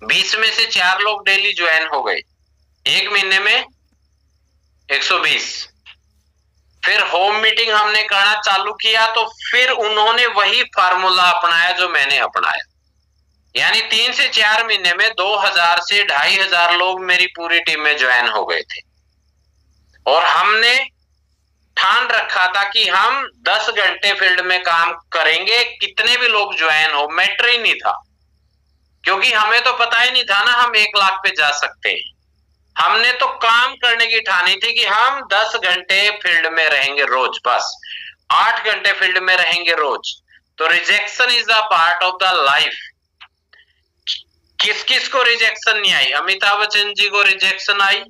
20 में से 4 लोग डेली ज्वाइन हो गए। 1 महीने में 120। फिर होम मीटिंग हमने करना चालू किया, तो फिर उन्होंने वही फार्मूला अपनाया जो मैंने अपनाया। यानी 3 से 4 महीने में 2000 से 2500 लोग मेरी पूरी टीम में ज्वाइन हो गए थे। और हमने ठान रखा था कि हम 10 घंटे फील्ड में काम करेंगे, कितने भी लोग ज्वाइन हो, मैटर ही नहीं था। क्योंकि हमें तो पता ही नहीं था ना हम 1 लाख पे जा सकते हैं। हमने तो काम करने की ठानी थी कि हम 10 घंटे फील्ड में रहेंगे रोज, बस 8 घंटे फील्ड में रहेंगे रोज। तो rejection is the part of the life. किस किस को रिजेक्शन नहीं आई? अमिताभ बच्चन जी को रिजेक्शन आई,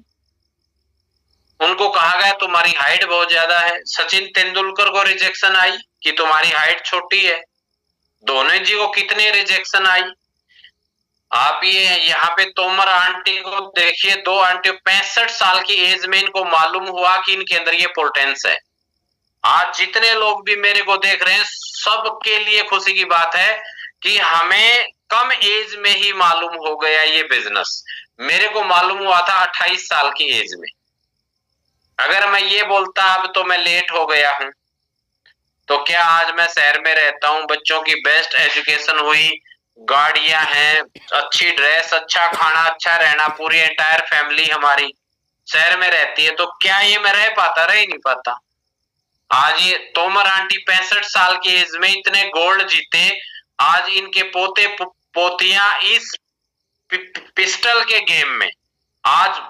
उनको कहा गया तुम्हारी हाइट बहुत ज्यादा है। सचिन तेंदुलकर को रिजेक्शन आई कि तुम्हारी हाइट छोटी है। धोनी जी को कितनी रिजेक्शन आई। आप ये यहाँ पे तोमर आंटी को देखिए, 2 आंटी 65 साल की एज में इनको मालूम हुआ कि इनके अंदर ये पोटेंस है। आज जितने लोग भी मेरे को देख रहे हैं, सबके लिए खुशी की बात है कि हमें कम एज में ही मालूम हो गया ये बिजनेस। मेरे को मालूम हुआ था 28 साल की एज में। अगर मैं ये बोलता अब तो मैं लेट हो गया हूं, तो क्या आज मैं शहर में रहता हूं, बच्चों की बेस्ट एजुकेशन हुई, गाड़ियां हैं, अच्छी ड्रेस, अच्छा खाना, अच्छा रहना, पूरी एंटायर फैमिली हमारी शहर में रहती है, तो क्या ये मैं रह पाता? रह ही नहीं पाता। आज ये तोमर आंटी 65 साल की एज में इतने गोल्ड जीते। आज इनके पोते पोतियां इस पिस्टल के गेम में, आज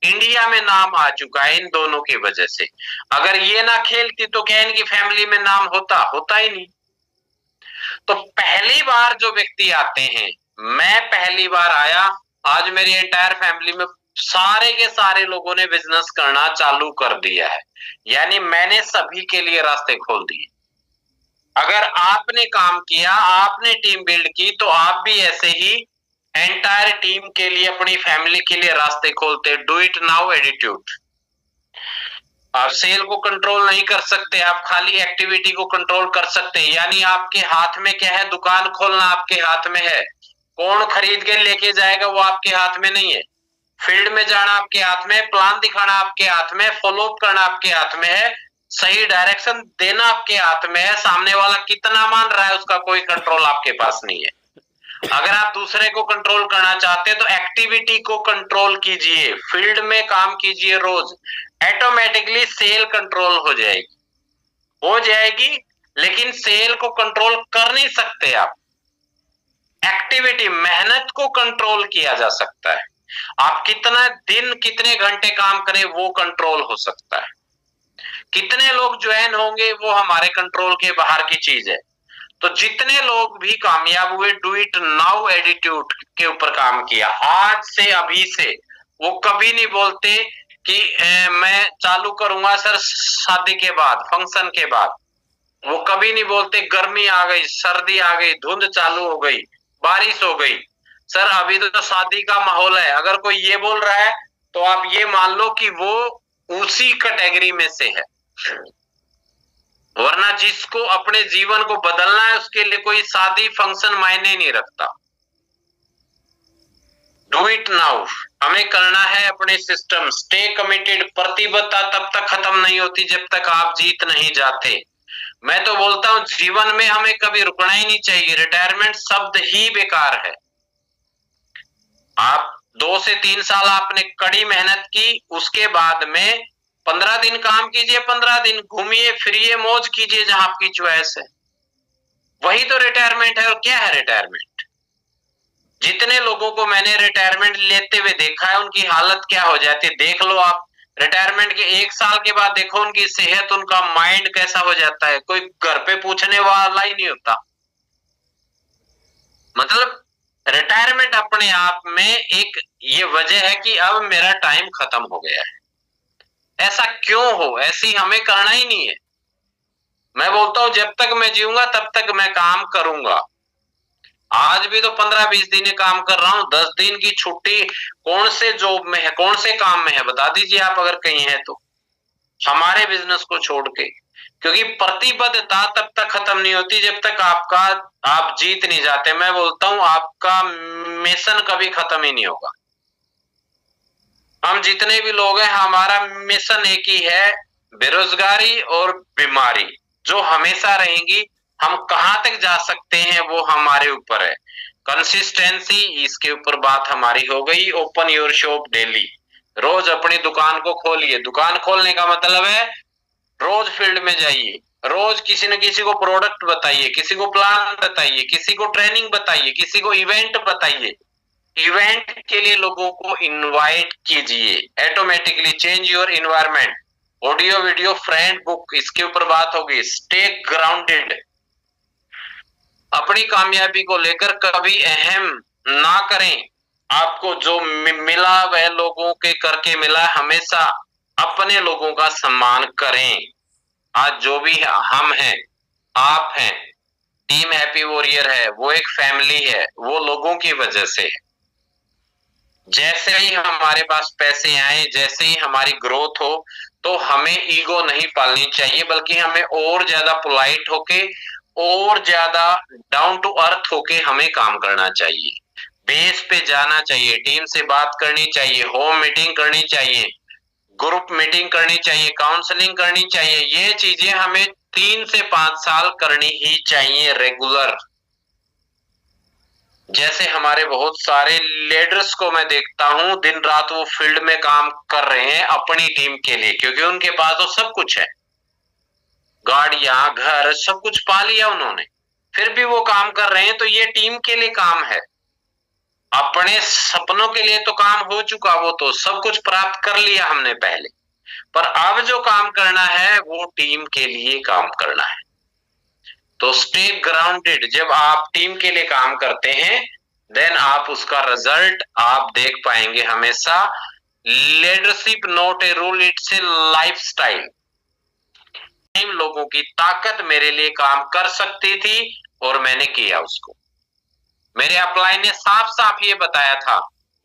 इंडिया में नाम आ चुका है इन दोनों की वजह से। अगर ये ना खेलती तो क्या इनकी फैमिली में नाम होता? होता ही नहीं। तो पहली बार जो व्यक्ति आते हैं मैं पहली बार आया, आज मेरी एंटायर फैमिली में सारे के सारे लोगों ने बिजनेस करना चालू कर दिया है। यानी मैंने सभी के लिए रास्ते खोल दिए। अगर आपने काम किया, आपने टीम बिल्ड की, तो आप भी ऐसे ही एंटायर टीम के लिए, अपनी फैमिली के लिए रास्ते खोलते। Do it now attitude. आप सेल को कंट्रोल नहीं कर सकते, आप खाली एक्टिविटी को कंट्रोल कर सकते हैं। यानी आपके हाथ में क्या है? दुकान खोलना आपके हाथ में है। कौन खरीद के लेके जाएगा वो आपके हाथ में नहीं है। फील्ड में जाना आपके हाथ में है, प्लान दिखाना आपके हाथ में है, फॉलो अप करना आपके हाथ में है, सही डायरेक्शन देना आपके हाथ में है। सामने वाला कितना मान रहा है उसका कोई कंट्रोल आपके पास नहीं है। अगर आप दूसरे को कंट्रोल करना चाहते हैं तो एक्टिविटी को कंट्रोल कीजिए, फील्ड में काम कीजिए रोज, ऑटोमेटिकली सेल कंट्रोल हो जाएगी। लेकिन सेल को कंट्रोल कर नहीं सकते आप। एक्टिविटी, मेहनत को कंट्रोल किया जा सकता है। आप कितना दिन, कितने घंटे काम करें वो कंट्रोल हो सकता है। कितने लोग ज्वाइन होंगे वो हमारे कंट्रोल के बाहर की चीज है। तो जितने लोग भी कामयाब हुए, डू इट नाउ एटीट्यूड के ऊपर काम किया, आज से, अभी से। वो कभी नहीं बोलते कि मैं चालू करूंगा सर शादी के बाद, फंक्शन के बाद। वो कभी नहीं बोलते गर्मी आ गई, सर्दी आ गई, धुंध चालू हो गई, बारिश हो गई, सर अभी तो शादी का माहौल है। अगर कोई ये बोल रहा है तो आप ये मान लो कि वो उसी कैटेगरी में से है। वरना जिसको अपने जीवन को बदलना है उसके लिए कोई शादी फंक्शन मायने नहीं रखता। Do it now. हमें करना है अपने सिस्टम। Stay committed. प्रतिबद्धता तब तक खत्म नहीं होती जब तक आप जीत नहीं जाते। मैं तो बोलता हूं जीवन में हमें कभी रुकना ही नहीं चाहिए। रिटायरमेंट शब्द ही बेकार है। आप 2 से 3 साल आपने कड़ी मेहनत की, उसके बाद में 15 दिन काम कीजिए, 15 दिन घूमिए फिरिए, मौज कीजिए जहां आपकी चॉइस है। वही तो रिटायरमेंट है। और क्या है रिटायरमेंट? जितने लोगों को मैंने रिटायरमेंट लेते हुए देखा है उनकी हालत क्या हो जाती है देख लो आप। रिटायरमेंट के 1 साल के बाद देखो उनकी सेहत, उनका माइंड कैसा हो जाता है। कोई घर पे पूछने वाला ही नहीं होता। मतलब रिटायरमेंट अपने आप में एक ये वजह है कि अब मेरा टाइम खत्म हो गया है। ऐसा क्यों हो? ऐसी हमें करना ही नहीं है। मैं बोलता हूं जब तक मैं जीऊंगा तब तक मैं काम करूंगा। आज भी तो 15-20 दिन काम कर रहा हूं। 10 दिन की छुट्टी कौन से जॉब में है, कौन से काम में है? बता दीजिए आप अगर कहीं है तो, हमारे बिजनेस को छोड़ के। क्योंकि प्रतिबद्धता तब तक खत्म नहीं होती जब तक आप जीत नहीं जाते। मैं बोलता हूं आपका मिशन कभी खत्म ही नहीं होगा। हम जितने भी लोग हैं हमारा मिशन एक ही है, बेरोजगारी और बीमारी जो हमेशा रहेंगी। हम कहां तक जा सकते हैं वो हमारे ऊपर है। कंसिस्टेंसी, इसके ऊपर बात हमारी हो गई। Open your shop daily. रोज अपनी दुकान को खोलिए। दुकान खोलने का मतलब है रोज फील्ड में जाइए, रोज किसी न किसी को प्रोडक्ट बताइए, किसी को प्लान बताइए, किसी को ट्रेनिंग बताइए, किसी को इवेंट बताइए। इवेंट के लिए लोगों को इनवाइट कीजिए। Automatically change your environment. Audio video friend book, इसके ऊपर बात होगी। Stay grounded. अपनी कामयाबी को लेकर कभी अहम ना करें। आपको जो मिला वह लोगों के करके मिला। हमेशा अपने लोगों का सम्मान करें। आज जो भी हम हैं, आप हैं, टीम हैप्पी वॉरियर है, वो एक फैमिली है, वो लोगों की वजह से है। जैसे ही हमारे पास पैसे आए, जैसे ही हमारी ग्रोथ हो, तो हमें ईगो नहीं पालनी चाहिए, बल्कि हमें और ज्यादा पोलाइट होके, और ज्यादा डाउन टू अर्थ होके हमें काम करना चाहिए। बेस पे जाना चाहिए, टीम से बात करनी चाहिए, होम मीटिंग करनी चाहिए, ग्रुप मीटिंग करनी चाहिए, काउंसलिंग करनी चाहिए। ये चीजें हमें 3 से 5 साल करनी ही चाहिए रेगुलर। जैसे हमारे बहुत सारे लीडर्स को मैं देखता हूं, दिन रात वो फील्ड में काम कर रहे हैं अपनी टीम के लिए, क्योंकि उनके पास तो सब कुछ है, गाड़ियां, घर, सब कुछ पा लिया उन्होंने, फिर भी वो काम कर रहे हैं। तो ये टीम के लिए काम है। अपने सपनों के लिए तो काम हो चुका, वो तो सब कुछ प्राप्त कर लिया हमने पहले। पर अब जो काम करना है वो टीम के लिए काम करना है। तो स्टे ग्राउंडेड। जब आप टीम के लिए काम करते हैं देन आप उसका रिजल्ट आप देख पाएंगे हमेशा। Leadership not a rule, it's a lifestyle. लोगों की ताकत मेरे लिए काम कर सकती थी और मैंने किया उसको। मेरे अपलाइन ने साफ साफ ये बताया था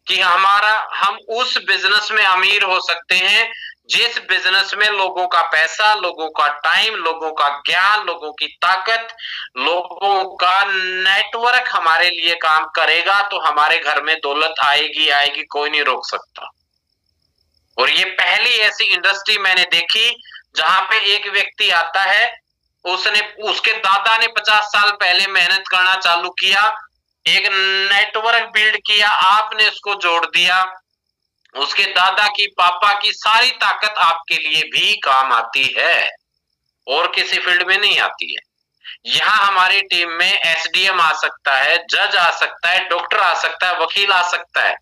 कि हम उस बिजनेस में अमीर हो सकते हैं जिस बिजनेस में लोगों का पैसा, लोगों का टाइम, लोगों का ज्ञान, लोगों की ताकत, लोगों का नेटवर्क हमारे लिए काम करेगा तो हमारे घर में दौलत आएगी आएगी, कोई नहीं रोक सकता। और ये पहली ऐसी इंडस्ट्री मैंने देखी जहां पे एक व्यक्ति आता है, उसके दादा ने 50 साल पहले मेहनत करना चालू किया, एक नेटवर्क बिल्ड किया, आपने उसको जोड़ दिया, उसके दादा की, पापा की सारी ताकत आपके लिए भी काम आती है और किसी फील्ड में नहीं आती है। यहाँ हमारी टीम में एसडीएम आ सकता है, जज आ सकता है, डॉक्टर आ सकता है, वकील आ सकता है।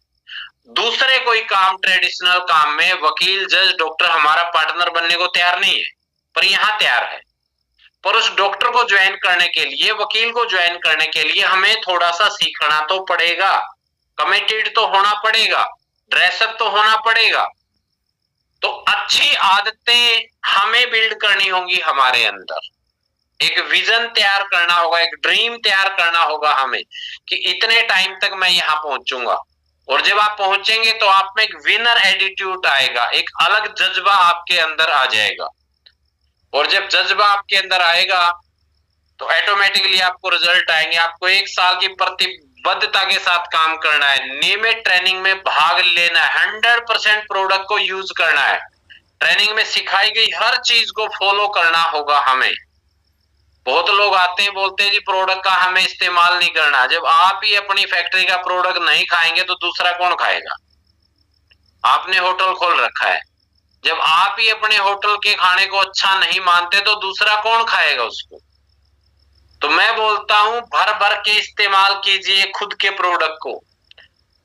दूसरे कोई काम, ट्रेडिशनल काम में वकील, जज, डॉक्टर हमारा पार्टनर बनने को तैयार नहीं है, पर यहाँ तैयार है। पर उस डॉक्टर को ज्वाइन करने के लिए, वकील को ज्वाइन करने के लिए हमें थोड़ा सा सीखना तो पड़ेगा, कमिटेड तो होना पड़ेगा, ड्रेसअप तो होना पड़ेगा। तो अच्छी आदतें हमें बिल्ड करनी होंगी हमारे अंदर, एक विजन तैयार करना होगा, एक ड्रीम तैयार करना होगा हमें कि इतने टाइम तक मैं यहां पहुंचूंगा। और जब आप पहुंचेंगे तो आप में एक विनर एटीट्यूड आएगा, एक अलग जज्बा आपके अंदर आ जाएगा। और जब जज्बा आपके अंदर आएगा तो ऑटोमेटिकली आपको रिजल्ट आएंगे। आपको 1 साल की प्रतिबद्धता के साथ काम करना है, नियमित ट्रेनिंग में भाग लेना है, 100% प्रोडक्ट को यूज करना है, ट्रेनिंग में सिखाई गई हर चीज को फॉलो करना होगा हमें। बहुत लोग आते हैं, बोलते हैं जी प्रोडक्ट का हमें इस्तेमाल नहीं करना। जब आप ही अपनी फैक्ट्री का प्रोडक्ट नहीं खाएंगे तो दूसरा कौन खाएगा? आपने होटल खोल रखा है, जब आप ही अपने होटल के खाने को अच्छा नहीं मानते तो दूसरा कौन खाएगा उसको? तो मैं बोलता हूं भर भर के इस्तेमाल कीजिए खुद के प्रोडक्ट को।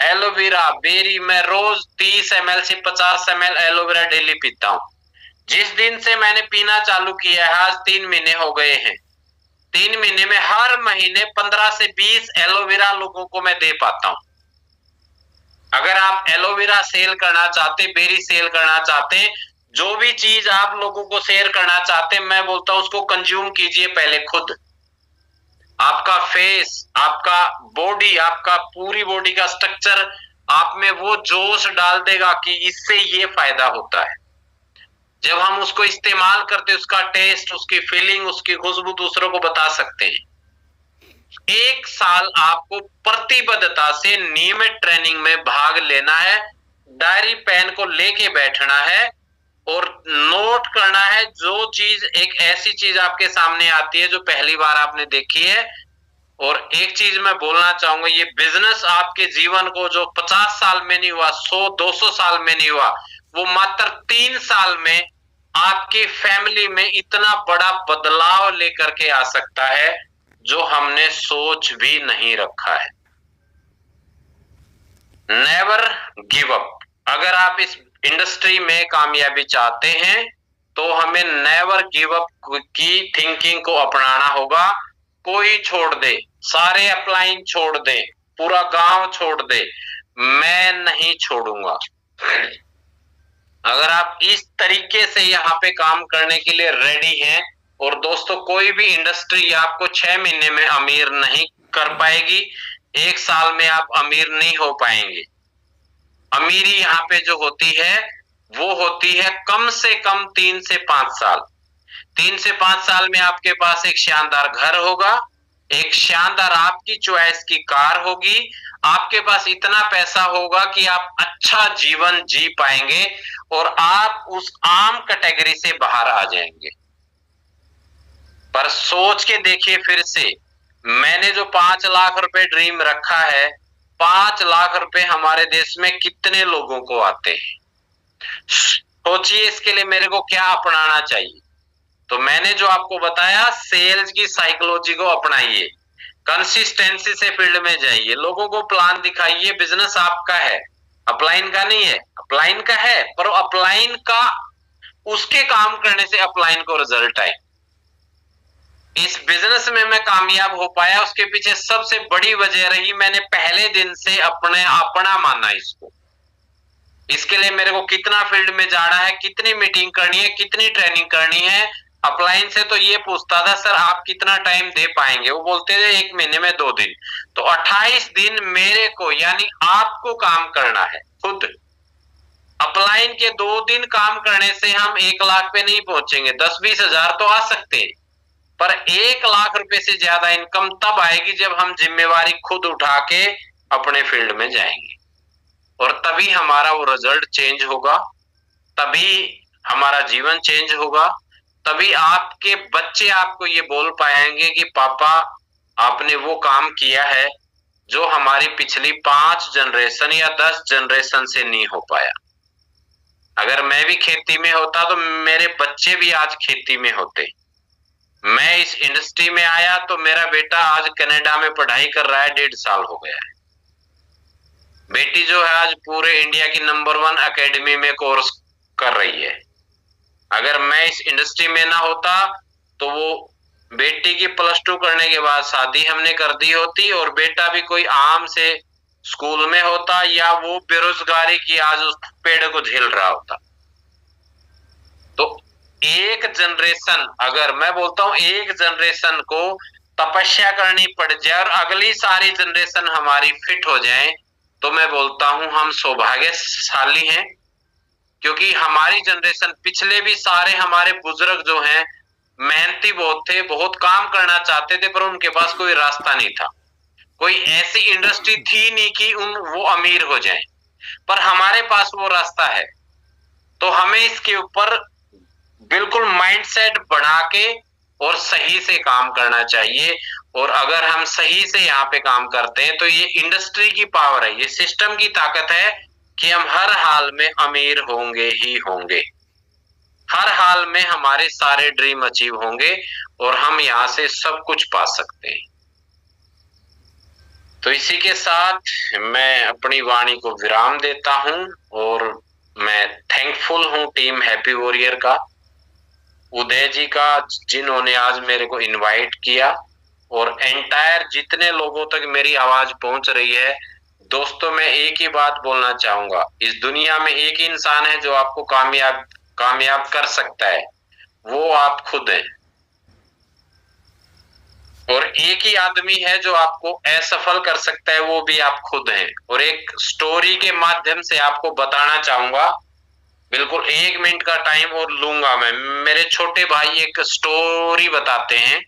एलोवेरा, बेरी, मैं रोज 30 ml से 50 ml एलोवेरा डेली पीता हूं। जिस दिन से मैंने पीना चालू किया है, आज 3 महीने हो गए हैं, 3 महीने में हर महीने 15 से 20 एलोवेरा लोगों को मैं दे पाता हूं। अगर आप एलोवेरा सेल करना चाहते, बेरी सेल करना चाहते, जो भी चीज आप लोगों को शेयर करना चाहते, मैं बोलता हूं उसको कंज्यूम कीजिए पहले खुद। आपका फेस, आपका बॉडी, आपका पूरी बॉडी का स्ट्रक्चर आप में वो जोश डाल देगा कि इससे ये फायदा होता है। जब हम उसको इस्तेमाल करते, उसका टेस्ट, उसकी फीलिंग, उसकी खुशबू दूसरों को बता सकते हैं। 1 साल आपको प्रतिबद्धता से नियमित ट्रेनिंग में भाग लेना है, डायरी पेन को लेके बैठना है और नोट करना है। जो चीज, एक ऐसी चीज आपके सामने आती है जो पहली बार आपने देखी है। और एक चीज मैं बोलना चाहूंगा, ये बिजनेस आपके जीवन को जो 50 साल में नहीं हुआ, 100-200 साल में नहीं हुआ, वो मात्र 3 साल में आपकी फैमिली में इतना बड़ा बदलाव लेकर के आ सकता है जो हमने सोच भी नहीं रखा है। Never give up. अगर आप इस इंडस्ट्री में कामयाबी चाहते हैं तो हमें नेवर गिव अप की थिंकिंग को अपनाना होगा। कोई छोड़ दे, सारे अपलाइन छोड़ दे, पूरा गांव छोड़ दे, मैं नहीं छोड़ूंगा। अगर आप इस तरीके से यहाँ पे काम करने के लिए रेडी हैं, और दोस्तों कोई भी इंडस्ट्री आपको 6 महीने में अमीर नहीं कर पाएगी, 1 साल में आप अमीर नहीं हो पाएंगे। अमीरी यहाँ पे जो होती है वो होती है कम से कम 3 से 5 साल। 3 से 5 साल में आपके पास एक शानदार घर होगा, एक शानदार आपकी चॉइस की कार होगी, आपके पास इतना पैसा होगा कि आप अच्छा जीवन जी पाएंगे और आप उस आम कैटेगरी से बाहर आ जाएंगे। पर सोच के देखिए फिर से, मैंने जो 5 लाख रुपए ड्रीम रखा है, 5 लाख रुपए हमारे देश में कितने लोगों को आते हैं? सोचिए इसके लिए मेरे को क्या अपनाना चाहिए। तो मैंने जो आपको बताया, सेल्स की साइकोलॉजी को अपनाइए, कंसिस्टेंसी से फील्ड में जाइए, लोगों को प्लान दिखाइए। बिजनेस आपका है, अपलाइन का नहीं है। अपलाइन का है, पर अपलाइन का, उसके काम करने से अपलाइन को रिजल्ट आए। इस बिजनेस में मैं कामयाब हो पाया, उसके पीछे सबसे बड़ी वजह रही मैंने पहले दिन से अपना माना इसको। इसके लिए मेरे को कितना फील्ड में जाना है, कितनी मीटिंग करनी है, कितनी ट्रेनिंग करनी है। अपलाइन से तो ये पूछता था सर आप कितना टाइम दे पाएंगे, वो बोलते थे 1 महीने में 2 दिन। तो 28 दिन मेरे को यानी आपको काम करना है खुद। अपलाइन के 2 दिन काम करने से हम 1 लाख पे नहीं पहुंचेंगे, 10-20 हजार तो आ सकते हैं, पर 1 लाख रुपए से ज्यादा इनकम तब आएगी जब हम जिम्मेवारी खुद उठा के अपने फील्ड में जाएंगे, और तभी हमारा वो रिजल्ट चेंज होगा, तभी हमारा जीवन चेंज होगा, तभी आपके बच्चे आपको ये बोल पाएंगे कि पापा आपने वो काम किया है जो हमारी पिछली 5 जनरेशन या 10 जनरेशन से नहीं हो पाया। अगर मैं भी खेती में होता तो मेरे बच्चे भी आज खेती में होते। मैं इस इंडस्ट्री में आया तो मेरा बेटा आज कनाडा में पढ़ाई कर रहा है, 1.5 साल हो गया है। बेटी जो है आज पूरे इंडिया की नंबर 1 एकेडमी में कोर्स कर रही है। अगर मैं इस इंडस्ट्री में ना होता तो वो बेटी की +2 करने के बाद शादी हमने कर दी होती, और बेटा भी कोई आम से स्कूल में होता, या वो बेरोजगारी की आज उस पेड़ को झेल रहा होता। तो एक जनरेशन, अगर मैं बोलता हूं एक जनरेशन को तपस्या करनी पड़ जाए और अगली सारी जनरेशन हमारी फिट हो जाए, तो मैं बोलता हूं हम सौभाग्यशाली हैं, क्योंकि हमारी जनरेशन, पिछले भी सारे हमारे बुजुर्ग जो हैं मेहनती बहुत थे, बहुत काम करना चाहते थे, पर उनके पास कोई रास्ता नहीं था, कोई ऐसी इंडस्ट्री थी नहीं कि वो अमीर हो जाएं, पर हमारे पास वो रास्ता है। तो हमें इसके ऊपर बिल्कुल माइंडसेट बढ़ा के और सही से काम करना चाहिए, और अगर हम सही से यहाँ पे काम करते हैं तो ये इंडस्ट्री की पावर है, ये सिस्टम की ताकत है कि हम हर हाल में अमीर होंगे ही होंगे, हर हाल में हमारे सारे ड्रीम अचीव होंगे और हम यहाँ से सब कुछ पा सकते हैं। तो इसी के साथ मैं अपनी वाणी को विराम देता हूं, और मैं थैंकफुल हूं टीम हैप्पी वॉरियर का, उदय जी का, जिन्होंने आज मेरे को इनवाइट किया, और एंटायर जितने लोगों तक मेरी आवाज पहुंच रही है। दोस्तों मैं एक ही बात बोलना चाहूंगा, इस दुनिया में एक ही इंसान है जो आपको कामयाब कर सकता है, वो आप खुद हैं, और एक ही आदमी है जो आपको असफल कर सकता है, वो भी आप खुद हैं। और एक स्टोरी के माध्यम से आपको बताना चाहूंगा, बिल्कुल 1 मिनट का टाइम और लूंगा मैं। मेरे छोटे भाई एक स्टोरी बताते हैं।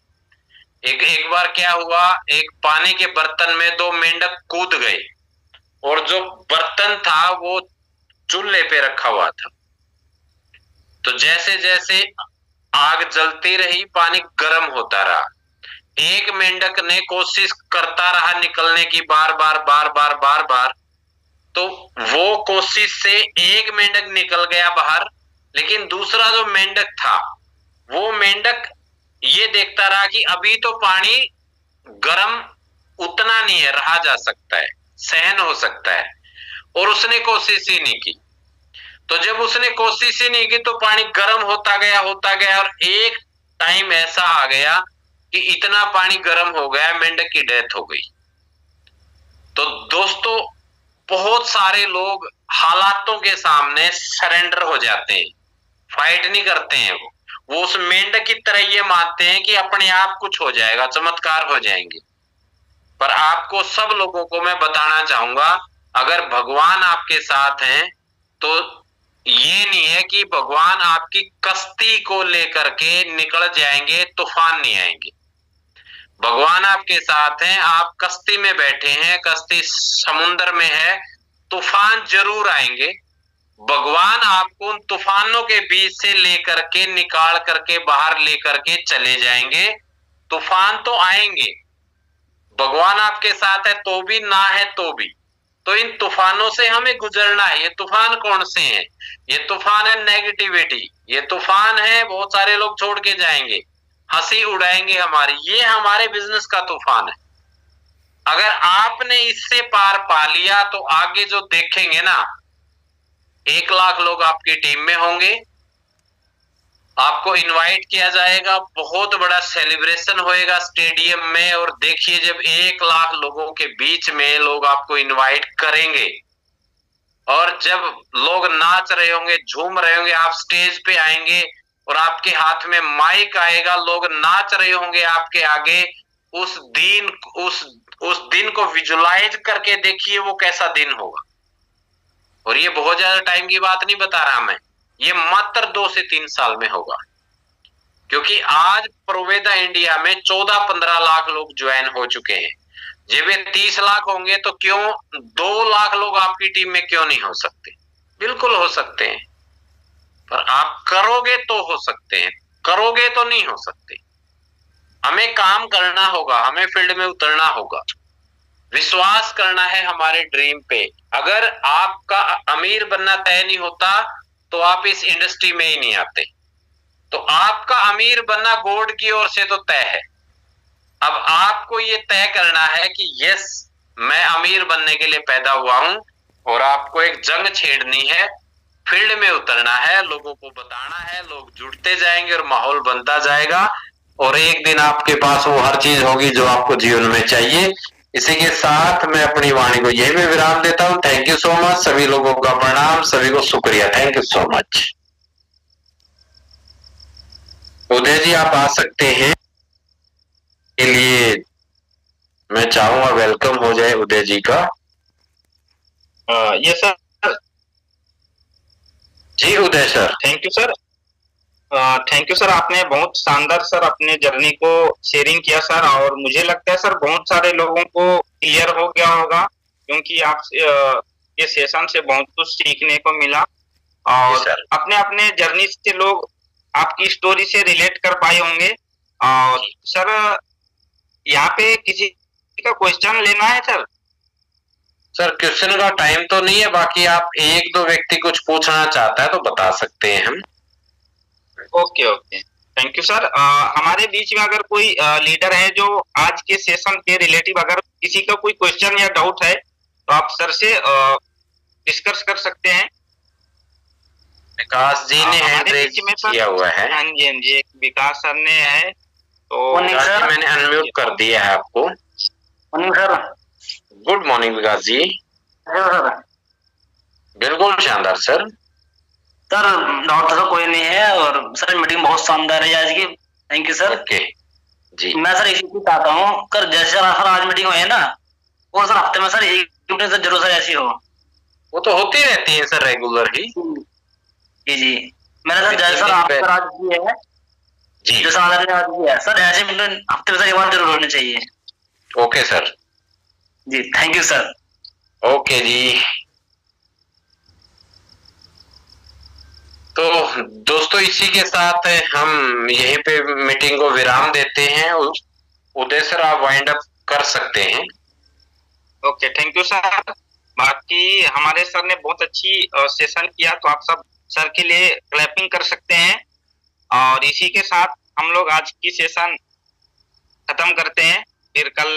एक बार क्या हुआ, एक पानी के बर्तन में 2 मेंढक कूद गए, और जो बर्तन था वो चूल्हे पे रखा हुआ था। तो जैसे जैसे आग जलती रही, पानी गर्म होता रहा। एक मेंढक ने कोशिश करता रहा निकलने की, बार बार बार बार बार बार। तो वो कोशिश से एक मेंढक निकल गया बाहर, लेकिन दूसरा जो मेंढक था, वो मेंढक ये देखता रहा कि अभी तो पानी गर्म उतना नहीं है, रहा जा सकता है, सहन हो सकता है, और उसने कोशिश ही नहीं की। तो जब उसने कोशिश ही नहीं की तो पानी गर्म होता गया और एक टाइम ऐसा आ गया कि इतना पानी गर्म हो गया, मेंढक की डेथ हो गई। तो दोस्तों बहुत सारे लोग हालातों के सामने सरेंडर हो जाते हैं, फाइट नहीं करते हैं। वो उस मेंढक की तरह ये मानते हैं कि अपने आप कुछ हो जाएगा, चमत्कार हो जाएंगे। पर आपको, सब लोगों को मैं बताना चाहूंगा, अगर भगवान आपके साथ हैं तो ये नहीं है कि भगवान आपकी कश्ती को लेकर के निकल जाएंगे, तूफान नहीं आएंगे। भगवान आपके साथ हैं, आप कश्ती में बैठे हैं, कश्ती समुद्र में है, तूफान जरूर आएंगे। भगवान आपको उन तूफानों के बीच से लेकर के, निकाल करके बाहर लेकर के चले जाएंगे। तूफान तो आएंगे, भगवान आपके साथ है तो भी, ना है तो भी। तो इन तूफानों से हमें गुजरना है। ये तूफान कौन से हैं? ये तूफान है नेगेटिविटी, ये तूफान है बहुत सारे लोग छोड़ के जाएंगे, हंसी उड़ाएंगे हमारी, ये हमारे बिजनेस का तूफान है। अगर आपने इससे पार पा लिया तो आगे जो देखेंगे ना, 1 लाख लोग आपकी टीम में होंगे, आपको इनवाइट किया जाएगा, बहुत बड़ा सेलिब्रेशन होएगा स्टेडियम में। और देखिए जब 1 लाख लोगों के बीच में लोग आपको इनवाइट करेंगे और जब लोग नाच रहे होंगे, झूम रहे होंगे, आप स्टेज पे आएंगे और आपके हाथ में माइक आएगा, लोग नाच रहे होंगे आपके आगे, उस दिन उस दिन को विजुलाइज करके देखिए वो कैसा दिन होगा। और ये बहुत ज्यादा टाइम की बात नहीं बता रहा मैं, ये मात्र 2 से 3 साल में होगा। क्योंकि आज प्रोवेदा इंडिया में 14-15 लाख लोग ज्वाइन हो चुके हैं। जब ये 30 लाख होंगे तो क्यों 2 लाख लोग आपकी टीम में क्यों नहीं हो सकते? बिल्कुल हो सकते हैं, पर आप करोगे तो हो सकते हैं, करोगे तो नहीं हो सकते। हमें काम करना होगा, हमें फील्ड में उतरना होगा, विश्वास करना है हमारे ड्रीम पे। अगर आपका अमीर बनना तय नहीं होता तो आप इस इंडस्ट्री में ही नहीं आते। तो आपका अमीर बनना गॉड की ओर से तो तय है। अब आपको ये तय करना है कि यस मैं अमीर बनने के लिए पैदा हुआ हूं, और आपको एक जंग छेड़नी है, फील्ड में उतरना है, लोगों को बताना है, लोग जुड़ते जाएंगे और माहौल बनता जाएगा, और एक दिन आपके पास वो हर चीज होगी जो आपको जीवन में चाहिए। इसी के साथ मैं अपनी वाणी को यही में विराम देता हूँ। थैंक यू सो मच, सभी लोगों का प्रणाम, सभी को शुक्रिया, थैंक यू सो मच। उदय जी आप आ सकते हैं, के लिए मैं चाहूंगा वेलकम हो जाए उदय जी का। Yes sir. जी Uday sir. Thank you sir. Thank you sir, आपने बहुत शानदार सर अपने जर्नी को शेयरिंग किया सर, और मुझे लगता है सर बहुत सारे लोगों को क्लियर हो गया होगा, क्योंकि आप ये सेशन से बहुत कुछ सीखने को मिला, और अपने अपने जर्नी से लोग आपकी स्टोरी से रिलेट कर पाए होंगे। और सर यहाँ पे किसी का क्वेश्चन लेना है सर? सर क्वेश्चन का टाइम तो नहीं है, बाकी आप 1-2 व्यक्ति कुछ पूछना चाहता है तो बता सकते हैं हम। Okay okay, thank you sir. हमारे बीच में अगर कोई लीडर है जो आज के सेशन के रिलेटिव अगर किसी का कोई क्वेश्चन या डाउट है तो आप सर से डिस्कस कर सकते हैं। विकास जी ने हैंड रेज किया हुआ है। हाँ जी, हाँ जी, विकास सर ने है, तो सर मैंने अनम्यूट कर दिया है आपको। Morning sir. गुड मॉर्निंग विकास जी। सर बिल्कुल शानदार सर। सर डाउट तो कोई नहीं है, और सर मीटिंग बहुत शानदार है आज की, थैंक यू सर। ओके जी। मैं सर इसी को चाहता हूँ सर, जैसे सर आज मीटिंग हुई है ना, वो सर हफ्ते में सर एक मीटिंग सर जरूर सर ऐसी हो। वो तो होती रहती है सर रेगुलर ही। जी जी, मैंने सर जैसे सर आप सर आज की है जी, जो सर ने आज की है सर, ऐसे मीटिंग हफ्ते में सर एक बार जरूर होनी चाहिए। Okay sir ji, thank you sir. Okay ji. तो दोस्तों इसी के साथ हम यहीं पे मीटिंग को विराम देते हैं। उदय सर आप वाइंड अप कर सकते हैं। Okay, thank you sir. बाकी हमारे सर ने बहुत अच्छी सेशन किया, तो आप सब सर के लिए क्लैपिंग कर सकते हैं। और इसी के साथ हम लोग आज की सेशन खत्म करते हैं, फिर कल